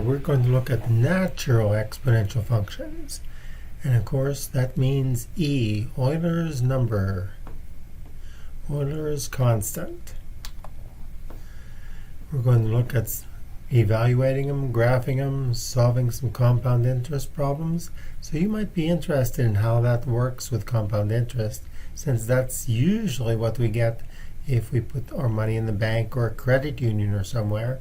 we're going to look at natural exponential functions. And of course, that means E, Euler's number, Euler's constant. We're going to look at evaluating them, graphing them, solving some compound interest problems. So you might be interested in how that works with compound interest, since that's usually what we get if we put our money in the bank or a credit union or somewhere.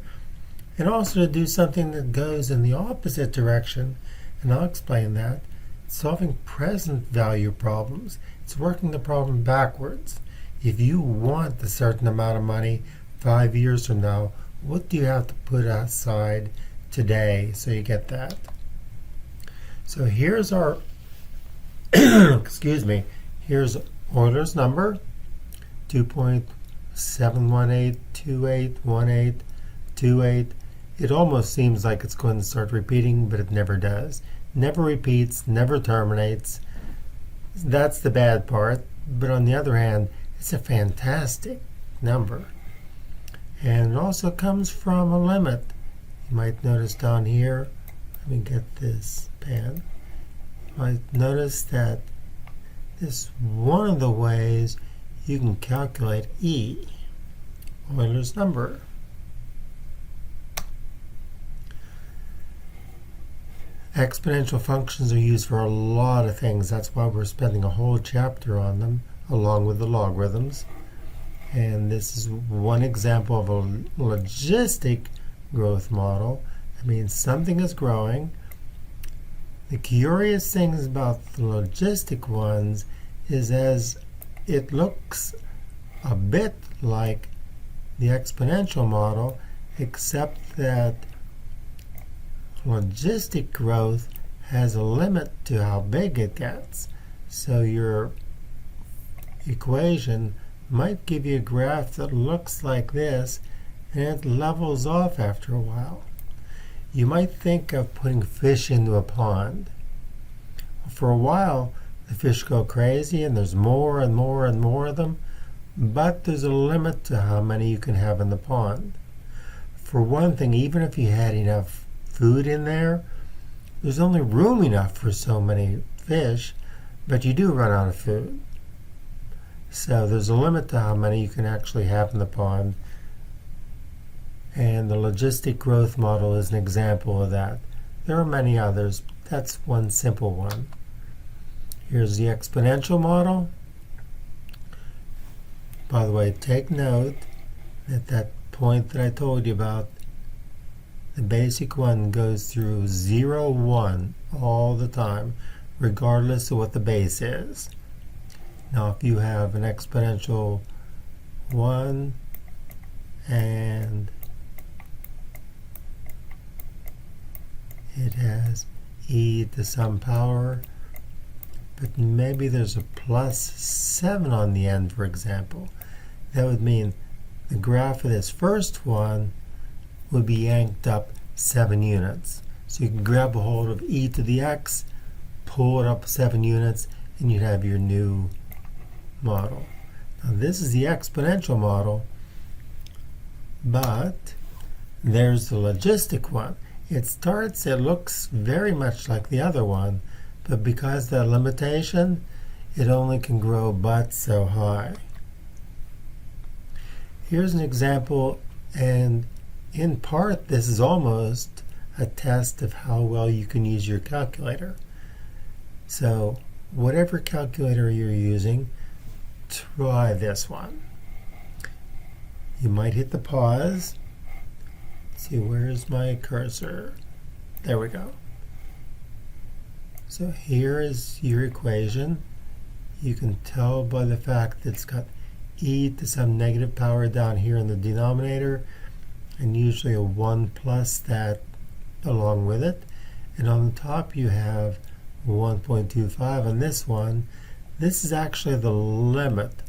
And also to do something that goes in the opposite direction, and I'll explain that. It's solving present value problems. It's working the problem backwards. If you want a certain amount of money 5 years from now, what do you have to put aside today so you get that? So here's our, excuse me, here's Euler's number, 2.718281828. It almost seems like it's going to start repeating, but it never does. Never repeats, never terminates. That's the bad part. But on the other hand, it's a fantastic number. And it also comes from a limit. You might notice down here, let me get this pen. You might notice that this is one of the ways you can calculate E, Euler's number. Exponential functions are used for a lot of things. That's why we're spending a whole chapter on them, along with the logarithms. And this is one example of a logistic growth model. That means something is growing. The curious things about the logistic ones is as it looks a bit like the exponential model, except that logistic growth has a limit to how big it gets. So your equation might give you a graph that looks like this, and it levels off after a while. You might think of putting fish into a pond. For a while, the fish go crazy, and there's more and more and more of them, but there's a limit to how many you can have in the pond. For one thing, even if you had enough food in there, there's only room enough for so many fish, but you do run out of food. So there's a limit to how many you can actually have in the pond. And the logistic growth model is an example of that. There are many others. That's one simple one. Here's the exponential model. By the way, take note that that point that I told you about, the basic one goes through 0, 1 all the time, regardless of what the base is. Now, if you have an exponential 1 and it has e to some power, but maybe there's a plus 7 on the end, for example, that would mean the graph of this first one would be yanked up 7 units. So you can grab a hold of e to the x, pull it up 7 units, and you'd have your new model. Now this is the exponential model, but there's the logistic one. It looks very much like the other one, but because of the limitation, it only can grow but so high. Here's an example, and in part this is almost a test of how well you can use your calculator. So whatever calculator you're using, try this one. You might hit the pause. Let's see, where's my cursor? There we go. So here is your equation. You can tell by the fact that it's got e to some negative power down here in the denominator, and usually a 1 plus that along with it. And on the top you have 1.25 on this one. This is actually the limit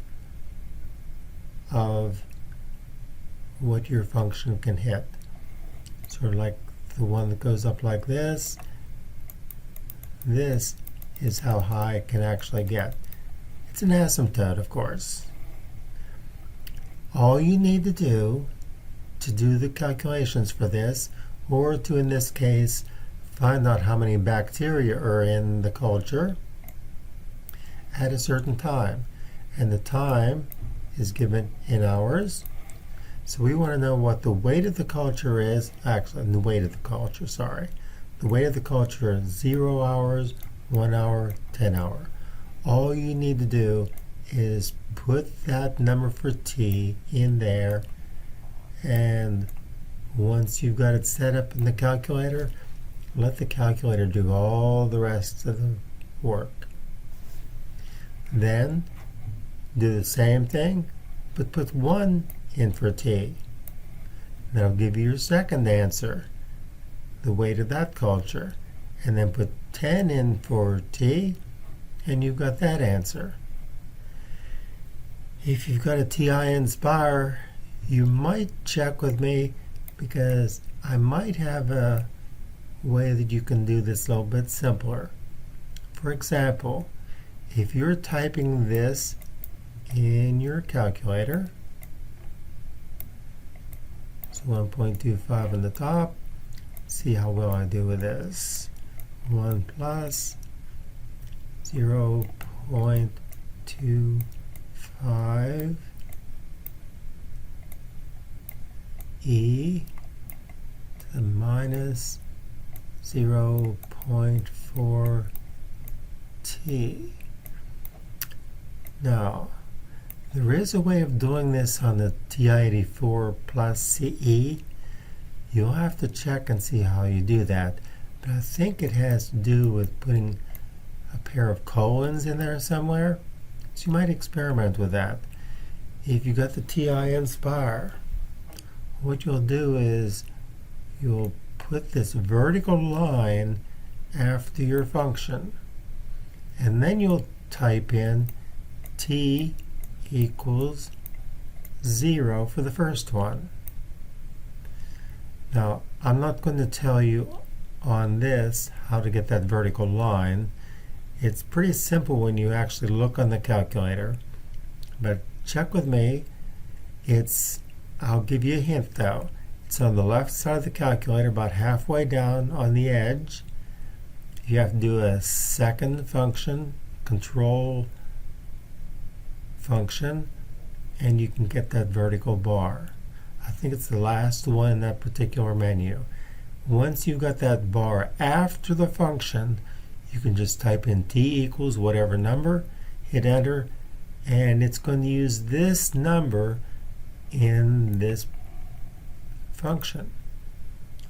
of what your function can hit. Sort of like the one that goes up like this. This is how high it can actually get. It's an asymptote, of course. All you need to do the calculations for this, or to, in this case, find out how many bacteria are in the culture at a certain time. And the time is given in hours. So we want to know what the weight of the culture is. Actually, the weight of the culture, sorry. The weight of the culture is 0 hours, 1 hour, 10 hour. All you need to do is put that number for T in there, and once you've got it set up in the calculator, let the calculator do all the rest of the work. Then do the same thing, but put 1 in for T. That'll give you your second answer, the weight of that culture. And then put 10 in for T, and you've got that answer. If you've got a TI Inspire, you might check with me, because I might have a way that you can do this a little bit simpler. For example, if you're typing this in your calculator, so 1.25 on the top, see how well I do with this. 1 plus 0.25 e to the minus 0.4 t. Now, there is a way of doing this on the TI-84 plus CE. You'll have to check and see how you do that. But I think it has to do with putting a pair of colons in there somewhere. So you might experiment with that. If you got the TI Inspire, what you'll do is you'll put this vertical line after your function, and then you'll type in T equals 0 for the first one. Now, I'm not going to tell you on this how to get that vertical line. It's pretty simple when you actually look on the calculator, but check with me. I'll give you a hint though. It's on the left side of the calculator, about halfway down on the edge. You have to do a second function, control function, and you can get that vertical bar. I think it's the last one in that particular menu. Once you've got that bar after the function, you can just type in T equals whatever number, hit enter, and it's going to use this number in this function.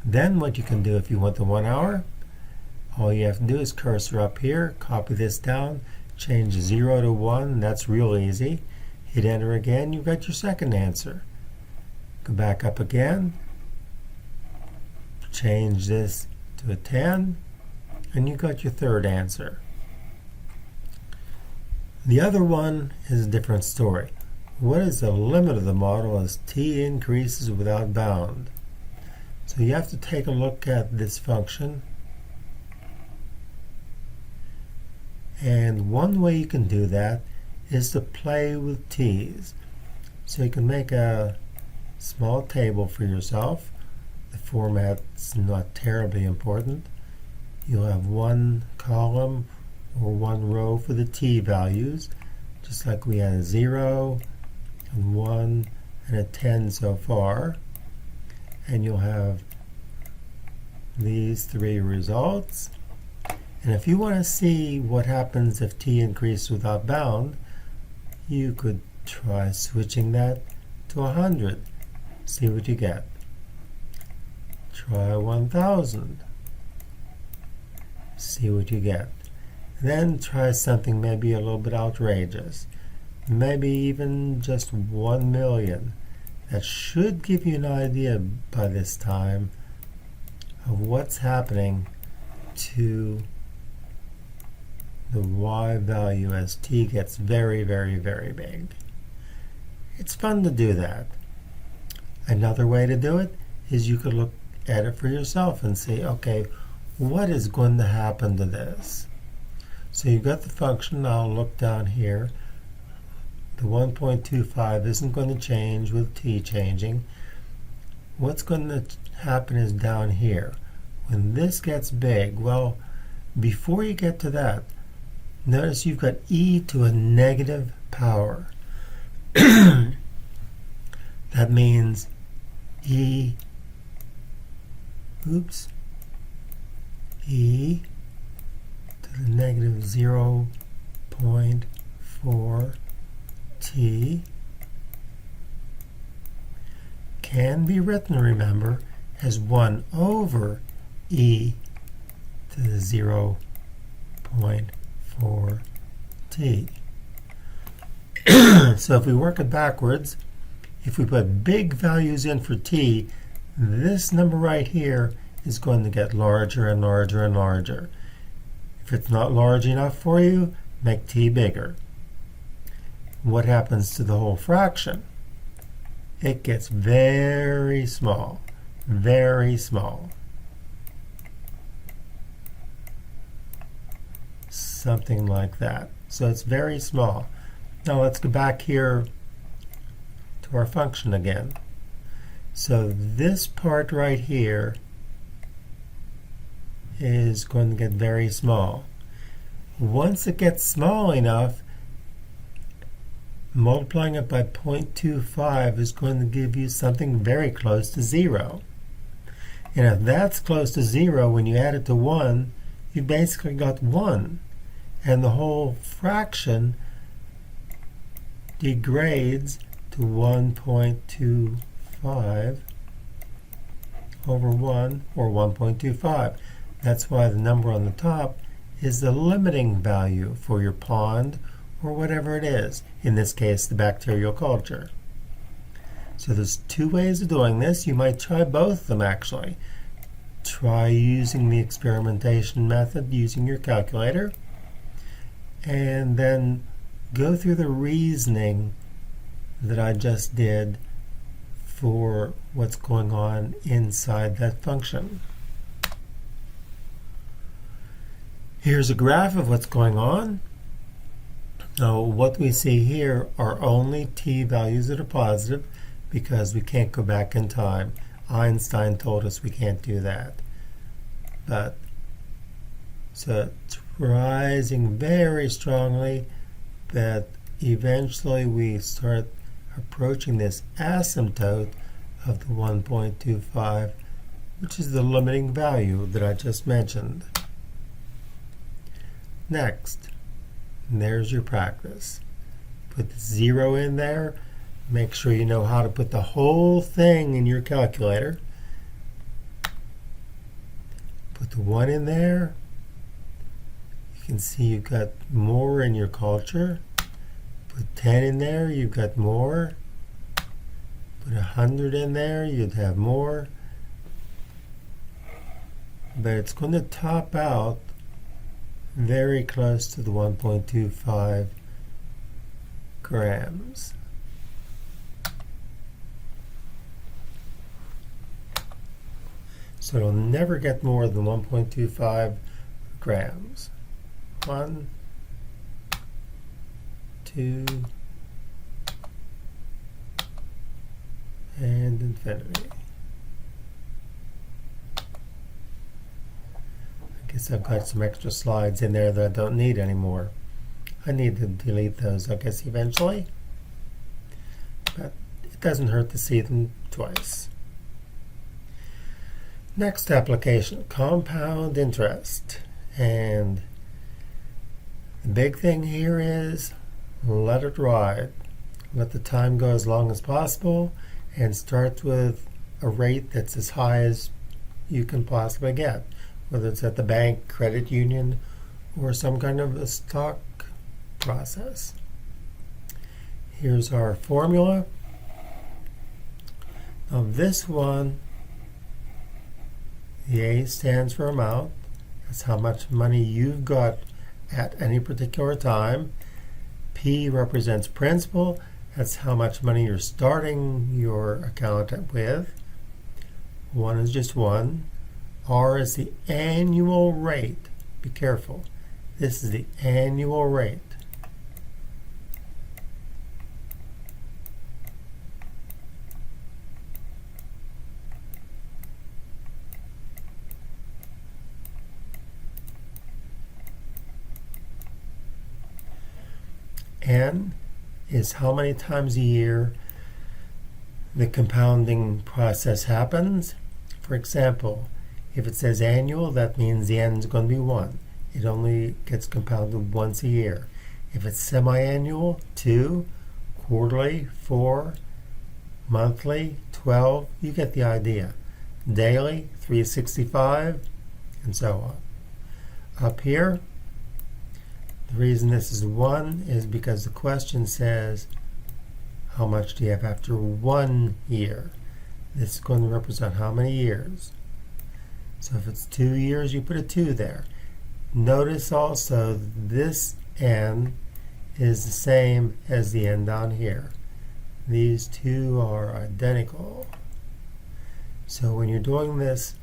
Then what you can do, if you want the 1 hour, all you have to do is cursor up here, copy this down, change 0 to 1, that's real easy. Hit enter again, you've got your second answer. Go back up again, change this to a 10, and you got your third answer. The other one is a different story. What is the limit of the model as t increases without bound? So you have to take a look at this function. And one way you can do that is to play with t's. So you can make a small table for yourself. The format's not terribly important. You'll have one column or one row for the t values, just like we had a 0 and 1 and a 10 so far. And you'll have these three results. And if you want to see what happens if t increases without bound, you could try switching that to 100. See what you get. Try 1000. See what you get. Then try something maybe a little bit outrageous. Maybe even just 1 million. That should give you an idea by this time of what's happening to the y value as t gets very, very, very big. It's fun to do that. Another way to do it is you could look at it for yourself and say, okay, what is going to happen to this? So you've got the function. I'll look down here. The 1.25 isn't going to change with t changing. what's going to happen is down here. When this gets big, well, before you get to that, notice you've got e to a negative power. That means e to the negative 0.4 t can be written, remember, as 1 over e to the 0.4 t. So if we work it backwards, if we put big values in for t, this number right here is going to get larger and larger and larger. If it's not large enough for you, make t bigger. What happens to the whole fraction? It gets very small, very small. Something like that. So it's very small. Now let's go back here to our function again. So this part right here is going to get very small. Once it gets small enough, multiplying it by 0.25 is going to give you something very close to 0. And if that's close to 0, when you add it to 1, you basically got 1. And the whole fraction degrades to 1.25 over 1, or 1.25. That's why the number on the top is the limiting value for your pond or whatever it is, in this case the bacterial culture. So there's two ways of doing this. You might try both of them actually. Try using the experimentation method using your calculator, and then go through the reasoning that I just did for what's going on inside that function. Here's a graph of what's going on. Now what we see here are only t values that are positive because we can't go back in time. Einstein told us we can't do that. But so it's rising very strongly, that eventually we start approaching this asymptote of the 1.25, which is the limiting value that I just mentioned. Next, there's your practice. Put the 0 in there. Make sure you know how to put the whole thing in your calculator. Put the 1 in there. You can see you've got more in your culture. Put 10 in there, you've got more. Put 100 in there, you'd have more. But it's going to top out very close to the 1.25 grams. So it'll never get more than 1.25 grams. 1, 2, and infinity. I guess I've got some extra slides in there that I don't need anymore. I need to delete those, I guess, eventually. But it doesn't hurt to see them twice. Next application, compound interest. And the big thing here is let it ride. Let the time go as long as possible, and start with a rate that's as high as you can possibly get, whether it's at the bank, credit union, or some kind of a stock process. Here's our formula. Now this one, the A stands for amount. That's how much money you've got at any particular time. P represents principal. That's how much money you're starting your account with. 1 is just 1. R is the annual rate. Be careful. This is the annual rate. N is how many times a year the compounding process happens. For example, if it says annual, that means the N is going to be 1. It only gets compounded once a year. If it's semi-annual, 2, quarterly, 4, monthly, 12, you get the idea. Daily, 365, and so on. Up here, the reason this is 1 is because the question says, how much do you have after 1 year? This is going to represent how many years. So if it's 2 years, you put a 2 there. Notice also this N is the same as the N down here. These two are identical. So when you're doing this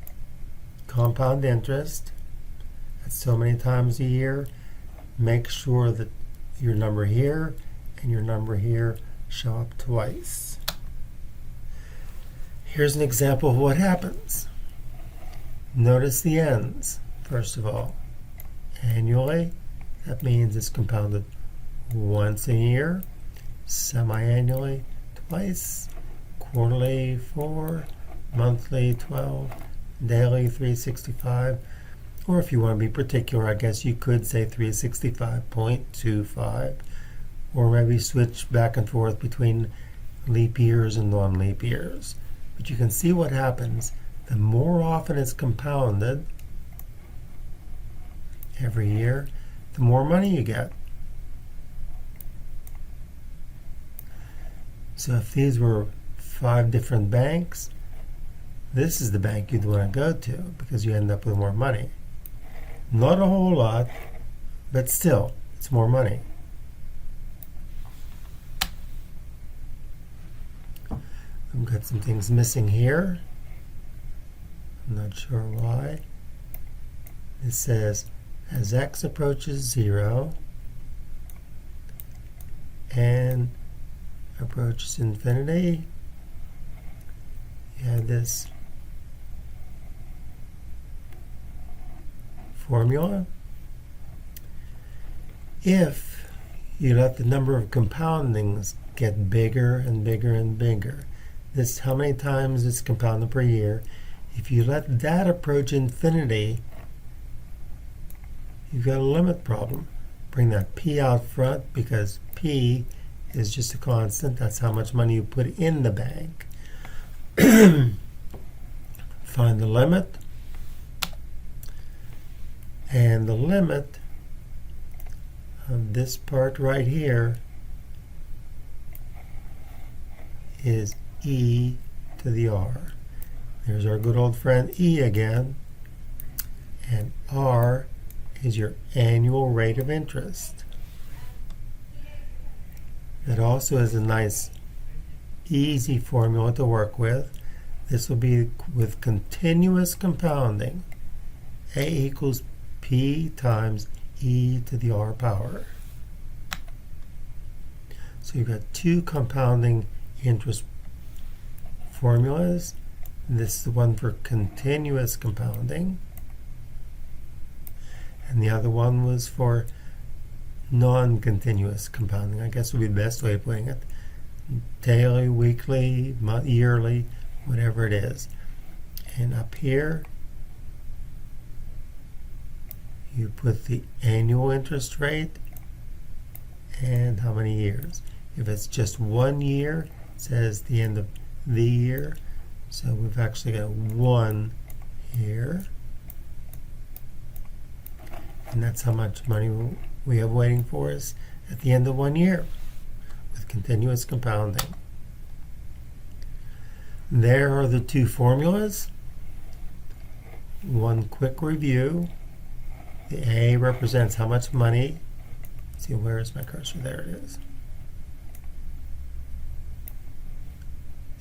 compound interest at so many times a year, make sure that your number here and your number here show up twice. Here's an example of what happens. Notice the N's, first of all. Annually, that means it's compounded once a year. Semi-annually, twice. Quarterly, 4. Monthly, 12. Daily, 365. Or if you want to be particular, I guess you could say 365.25. Or maybe switch back and forth between leap years and non-leap years. But you can see what happens. The more often it's compounded every year, the more money you get. So if these were 5 different banks, this is the bank you'd want to go to because you end up with more money. Not a whole lot, but still, it's more money. I've got some things missing here. I'm not sure why. It says, as x approaches 0 and approaches infinity, you have this formula. If you let the number of compoundings get bigger and bigger and bigger, this is how many times it's compounded per year. If you let that approach infinity, you've got a limit problem. Bring that p out front because p is just a constant. That's how much money you put in the bank. Find the limit. And the limit of this part right here is e to the r. There's our good old friend e again. And r is your annual rate of interest. It also is a nice, easy formula to work with. This will be with continuous compounding. A equals P times e to the r power. So you've got 2 compounding interest formulas. This is the one for continuous compounding. And the other one was for non-continuous compounding, I guess would be the best way of putting it. Daily, weekly, yearly, whatever it is. And up here, you put the annual interest rate and how many years. If it's just 1 year, it says the end of the year. So we've actually got 1 here. And that's how much money we have waiting for us at the end of 1 year with continuous compounding. There are the 2 formulas. One quick review. The A represents how much money. Let's see, where is my cursor? There it is.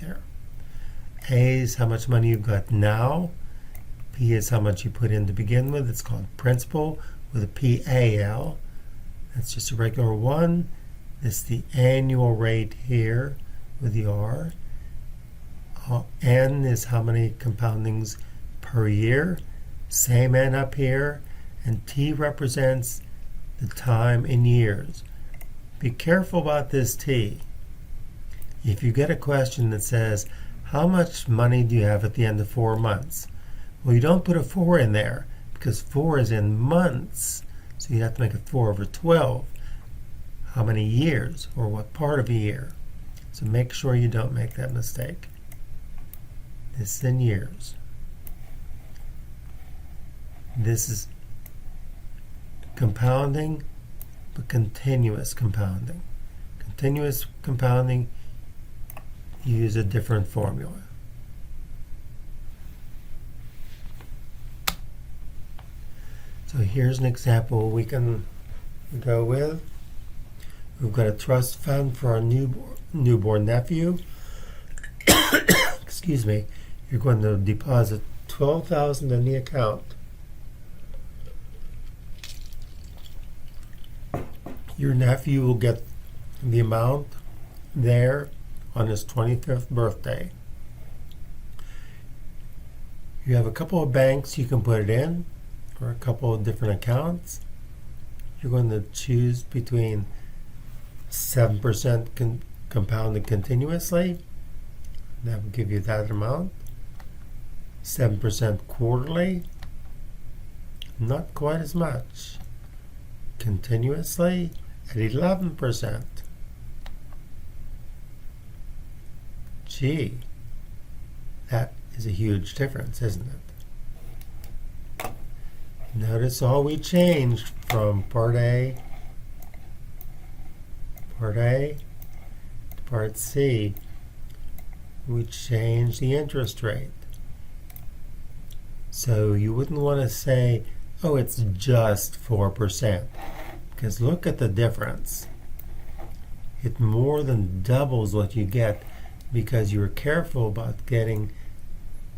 There. A is how much money you've got now. P is how much you put in to begin with. It's called principal with a PAL. That's just a regular 1. This is the annual rate here with the R. N is how many compoundings per year. Same N up here. And T represents the time in years. Be careful about this T. If you get a question that says, how much money do you have at the end of 4 months? Well, you don't put a 4 in there because 4 is in months. So you have to make it 4 over 12. How many years or what part of a year? So make sure you don't make that mistake. This is in years. This is compounding, but continuous compounding. Continuous compounding, you use a different formula. So here's an example we can go with. We've got a trust fund for our newborn nephew. Excuse me. You're going to deposit $12,000 in the account. Your nephew will get the amount there on his 25th birthday. You have a couple of banks you can put it in, or a couple of different accounts. You're going to choose between 7% compounded continuously. That will give you that amount. 7% quarterly. Not quite as much. Continuously at 11%. Gee, that is a huge difference, isn't it? Notice all we changed from Part A to Part C, we changed the interest rate. So you wouldn't want to say, oh, it's just 4%, because look at the difference. It more than doubles what you get because you were careful about getting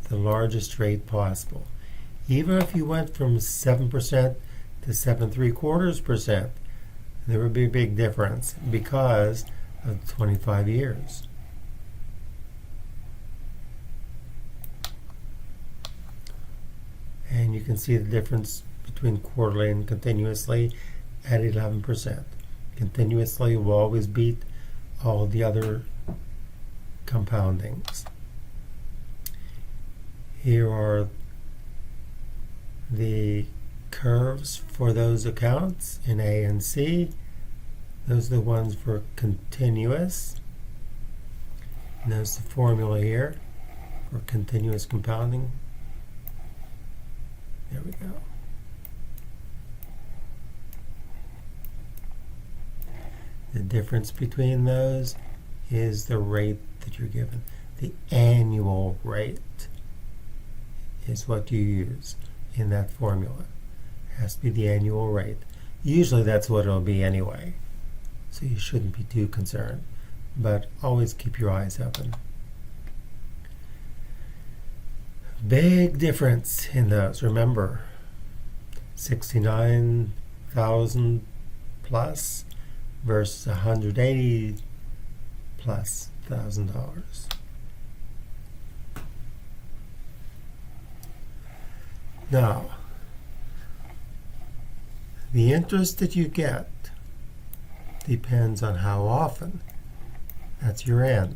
the largest rate possible. Even if you went from 7% to 7.75%, there would be a big difference because of 25 years. And you can see the difference between quarterly and continuously at 11%. Continuously will always beat all the other compoundings. Here are the curves for those accounts in A and C. Those are the ones for continuous. And there's the formula here for continuous compounding. There we go. The difference between those is the rate that you're given. The annual rate is what you use in that formula. It has to be the annual rate. Usually that's what it'll be anyway, so you shouldn't be too concerned, but always keep your eyes open. Big difference in those. Remember, 69,000 plus versus 180 plus $1,000. Now, the interest that you get depends on how often. That's your N.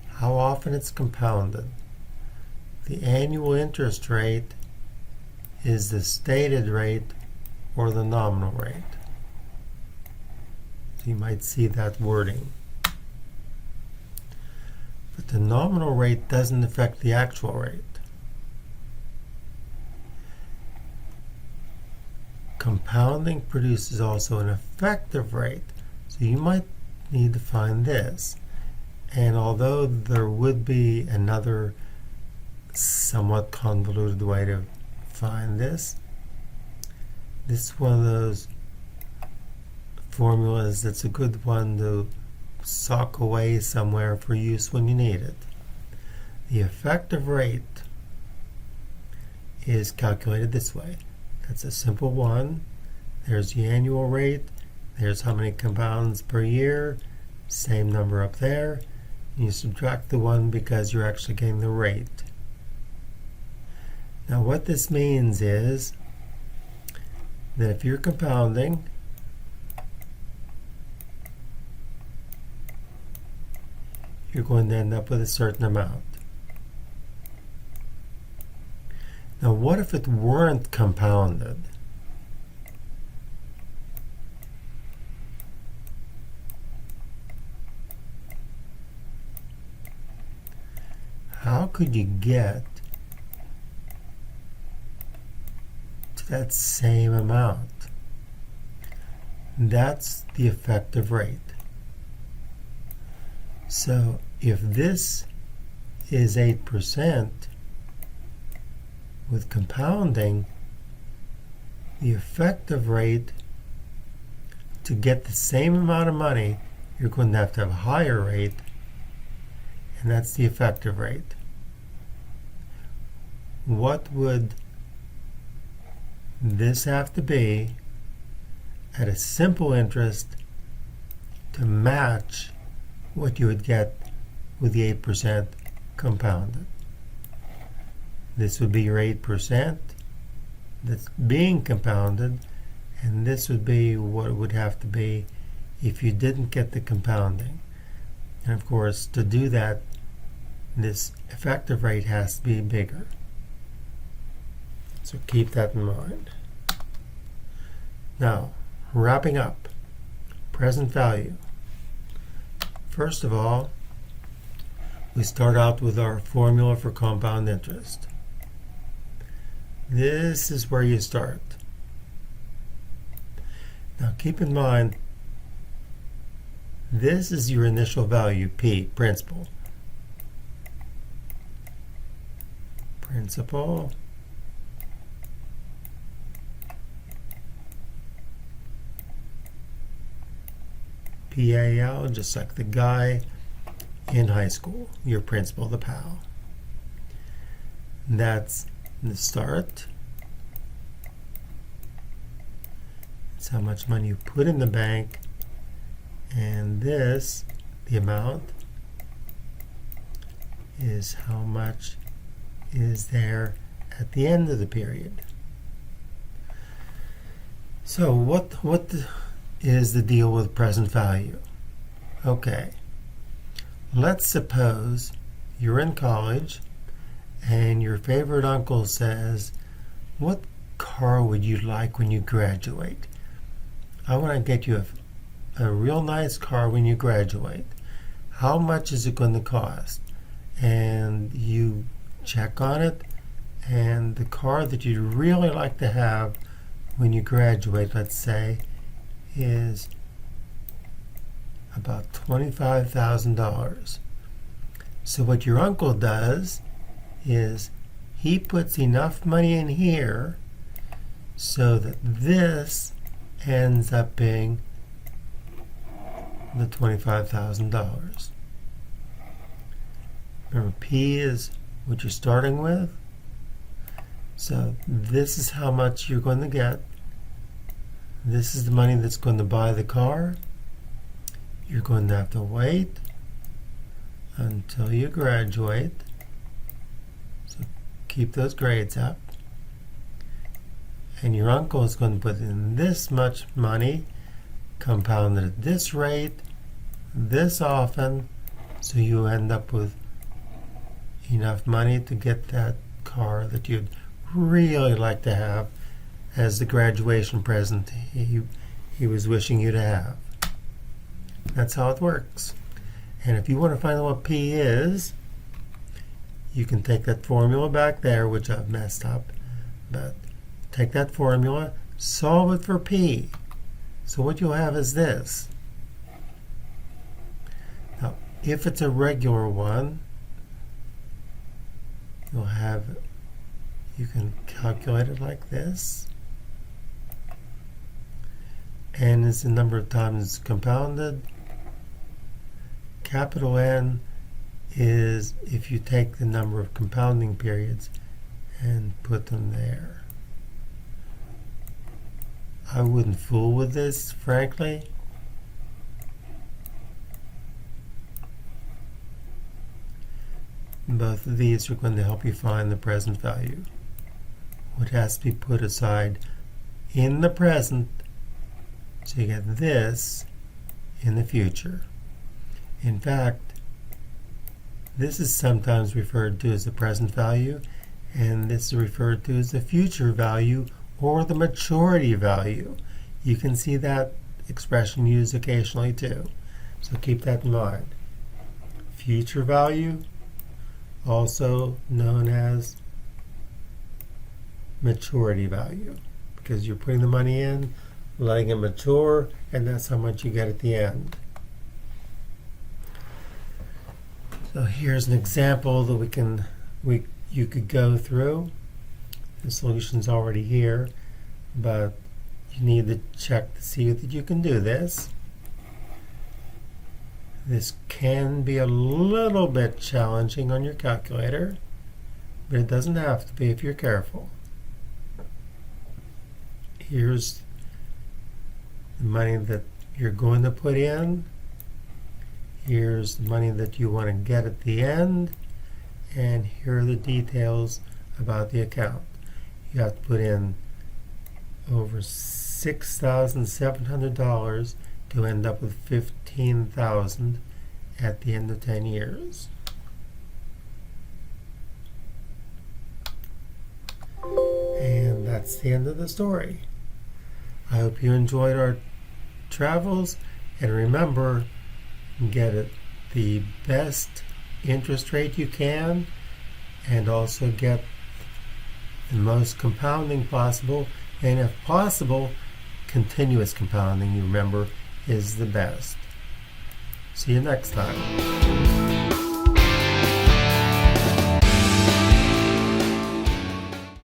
How often it's compounded. The annual interest rate is the stated rate or the nominal rate. So you might see that wording. But the nominal rate doesn't affect the actual rate. Compounding produces also an effective rate. So you might need to find this. And although there would be another somewhat convoluted way to find this is one of those formulas that's a good one to sock away somewhere for use when you need it. The effective rate is calculated this way. That's a simple one. There's the annual rate. There's how many compounds per year. Same number up there. And you subtract the 1 because you're actually getting the rate. Now what this means is that if you're compounding you're going to end up with a certain amount. Now, what if it weren't compounded? How could you get to that same amount? That's the effective rate. So if this is 8% with compounding, the effective rate to get the same amount of money, you're going to have a higher rate, and that's the effective rate. What would this have to be at a simple interest to match what you would get with the 8% compounded? This would be your 8% that's being compounded, and this would be what it would have to be if you didn't get the compounding. And of course, to do that, this effective rate has to be bigger. So keep that in mind. Now, wrapping up, present value. First of all, we start out with our formula for compound interest. This is where you start. Now keep in mind, this is your initial value, P, principal. Principal PAL, just like the guy in high school, your principal, the pal. That's the start. It's how much money you put in the bank, and this, the amount, is how much is there at the end of the period. So what is the deal with present value? Okay, let's suppose you're in college and your favorite uncle says, what car would you like when you graduate? I want to get you a real nice car when you graduate. How much is it going to cost? And you check on it, and the car that you'd really like to have when you graduate, let's say, is about $25,000. So what your uncle does is he puts enough money in here so that this ends up being the $25,000. Remember, P is what you're starting with. So this is how much you're going to get. This is the money that's going to buy the car. You're going to have to wait until you graduate. So keep those grades up. And your uncle is going to put in this much money, compounded at this rate, this often, so you end up with enough money to get that car that you'd really like to have as the graduation present he was wishing you to have. That's how it works. And if you want to find out what P is, you can take that formula back there, which I've messed up, but take that formula, solve it for P. So what you'll have is this. Now, if it's a regular one, you can calculate it like this. N is the number of times it's compounded. Capital N is if you take the number of compounding periods and put them there. I wouldn't fool with this, frankly. Both of these are going to help you find the present value. What has to be put aside in the present so you get this in the future. In fact, This is sometimes referred to as the present value, and this is referred to as the future value or the maturity value. You can see that expression used occasionally too, so keep that in mind. Future value, also known as maturity value, because you're putting the money in, letting it mature, and that's how much you get at the end. So here's an example that you could go through. The solution's already here, but you need to check to see that you can do this. This can be a little bit challenging on your calculator, but it doesn't have to be if you're careful. Here's the money that you're going to put in. Here's the money that you want to get at the end. And here are the details about the account. You have to put in over $6,700 to end up with $15,000 at the end of 10 years. And that's the end of the story. I hope you enjoyed our travels, and remember, get it the best interest rate you can, and also get the most compounding possible, and if possible, continuous compounding, you remember, is the best. See you next time.